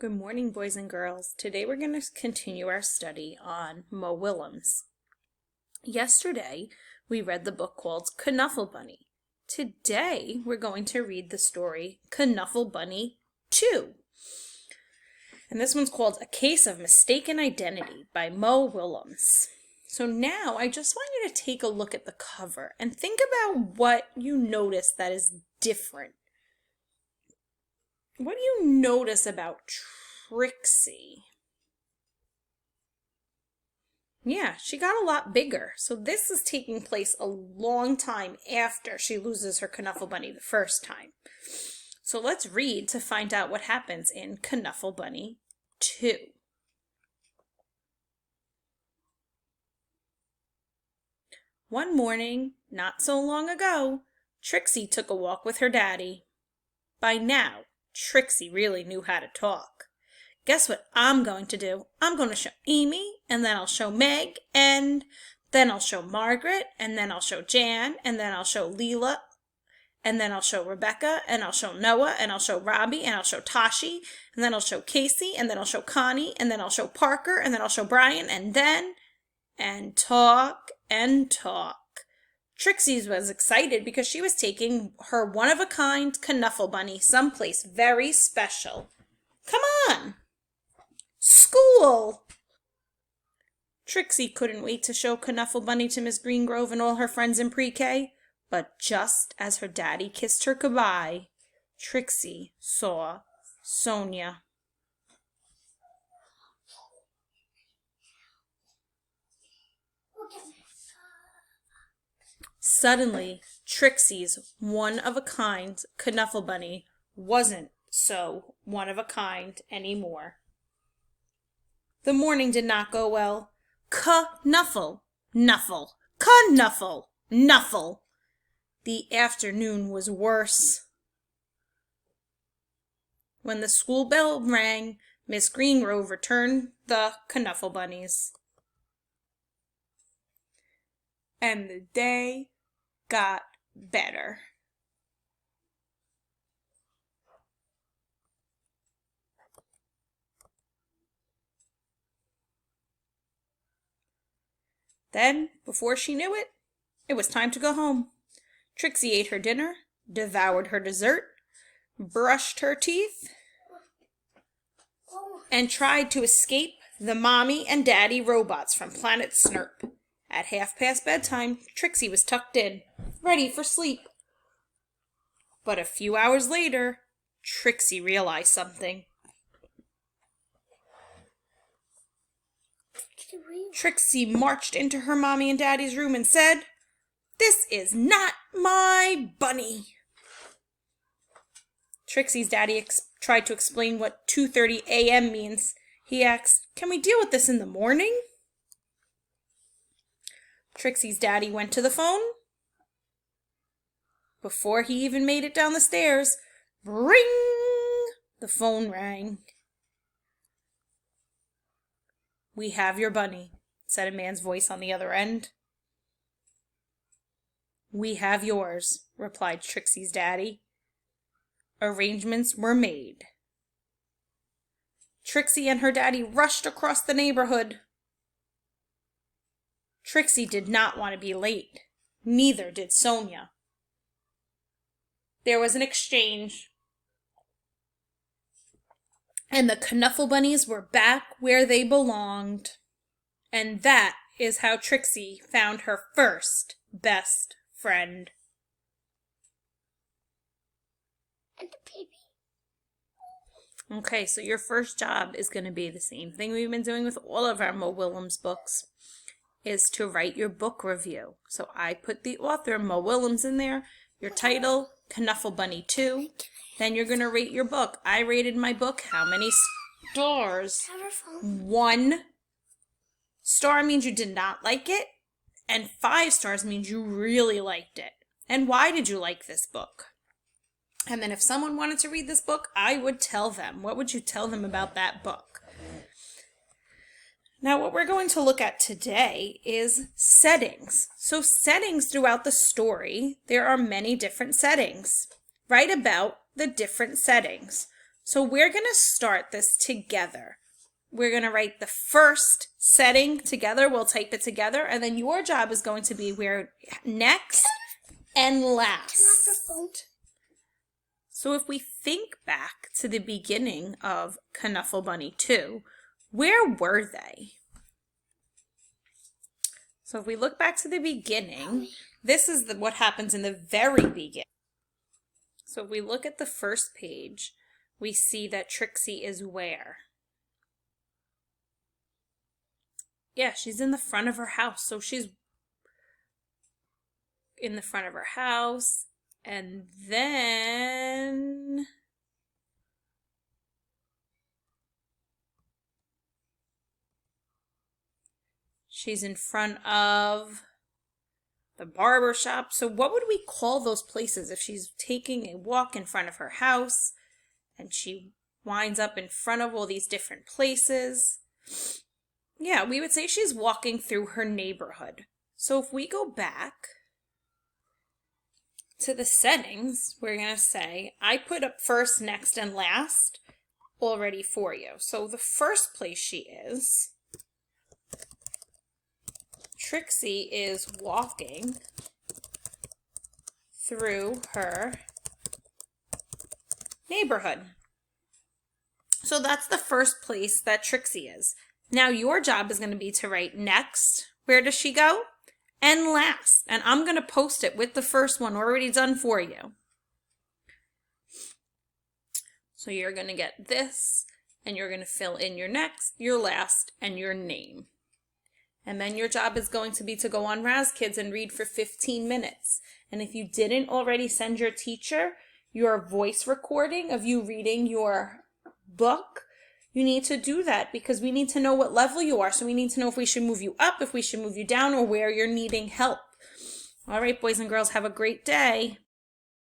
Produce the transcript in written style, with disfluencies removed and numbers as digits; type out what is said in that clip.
Good morning, boys and girls. Today we're going to continue our study on Mo Willems. Yesterday, we read the book called Knuffle Bunny. Today, we're going to read the story Knuffle Bunny 2. And this one's called A Case of Mistaken Identity by Mo Willems. So now, I just want you to take a look at the cover and think about what you notice that is different. What do you notice about Trixie? Yeah, she got a lot bigger. So this is taking place a long time after she loses her Knuffle Bunny the first time. So let's read to find out what happens in Knuffle Bunny 2. One morning, not so long ago, Trixie took a walk with her daddy. By now, Trixie really knew how to talk. Guess what I'm going to do? I'm going to show Amy, and then I'll show Meg, and then I'll show Margaret, and then I'll show Jan, and then I'll show Leela, and then I'll show Rebecca, and I'll show Noah, and I'll show Robbie, and I'll show Tashi, and then I'll show Casey, and then I'll show Connie, and then I'll show Parker, and then I'll show Brian, and talk and talk. Trixie was excited because she was taking her one-of-a-kind Knuffle Bunny someplace very special. Come on! School! Trixie couldn't wait to show Knuffle Bunny to Miss Greengrove and all her friends in pre-K, but just as her daddy kissed her goodbye, Trixie saw Sonia. Suddenly, Trixie's one-of-a-kind Knuffle Bunny wasn't so one-of-a-kind anymore. The morning did not go well. Knuffle, Knuffle, Knuffle, Knuffle. The afternoon was worse. When the school bell rang, Miss Greengrove returned the Knuffle Bunnies. And the day got better. Then, before she knew it, it was time to go home. Trixie ate her dinner, devoured her dessert, brushed her teeth, and tried to escape the mommy and daddy robots from planet Snurp. At 1:30 bedtime, Trixie was tucked in, ready for sleep. But a few hours later, Trixie realized something. Trixie marched into her mommy and daddy's room and said, "This is not my bunny." Trixie's daddy tried to explain what 2:30 a.m. means. He asked, "Can we deal with this in the morning?" Trixie's daddy went to the phone. Before he even made it down the stairs, ring! The phone rang. "We have your bunny," said a man's voice on the other end. "We have yours," replied Trixie's daddy. Arrangements were made. Trixie and her daddy rushed across the neighborhood. Trixie did not want to be late. Neither did Sonia. There was an exchange. And the Knuffle Bunnies were back where they belonged. And that is how Trixie found her first best friend. And the baby. Okay, so your first job is going to be the same thing we've been doing with all of our Mo Willems books, is to write your book review. So I put the author, Mo Willems, in there, your title, Knuffle Bunny 2. Then you're going to rate your book. I rated my book, how many stars? 1 star means you did not like it, and 5 stars means you really liked it. And why did you like this book? And then if someone wanted to read this book, I would tell them. What would you tell them about that book? Now, what we're going to look at today is settings. So settings throughout the story, there are many different settings. Write about the different settings. So we're going to start this together. We're going to write the first setting together. We'll type it together. And then your job is going to be where next and last. So if we think back to the beginning of Knuffle Bunny 2, where were they? So if we look back to the beginning, this is what happens in the very beginning. So if we look at the first page, we see that Trixie is where? Yeah, she's in the front of her house. So she's in the front of her house, and then she's in front of the barber shop. So what would we call those places if she's taking a walk in front of her house and she winds up in front of all these different places? Yeah, we would say she's walking through her neighborhood. So if we go back to the settings, we're going to say, I put up first, next, and last already for you. So the first place she is, Trixie is walking through her neighborhood. So that's the first place that Trixie is. Now your job is going to be to write next, where does she go? And last. And I'm going to post it with the first one already done for you. So you're going to get this, and you're going to fill in your next, your last, and your name. And then your job is going to be to go on Raz Kids and read for 15 minutes. And if you didn't already send your teacher your voice recording of you reading your book, you need to do that because we need to know what level you are. So we need to know if we should move you up, if we should move you down, or where you're needing help. All right, boys and girls, have a great day.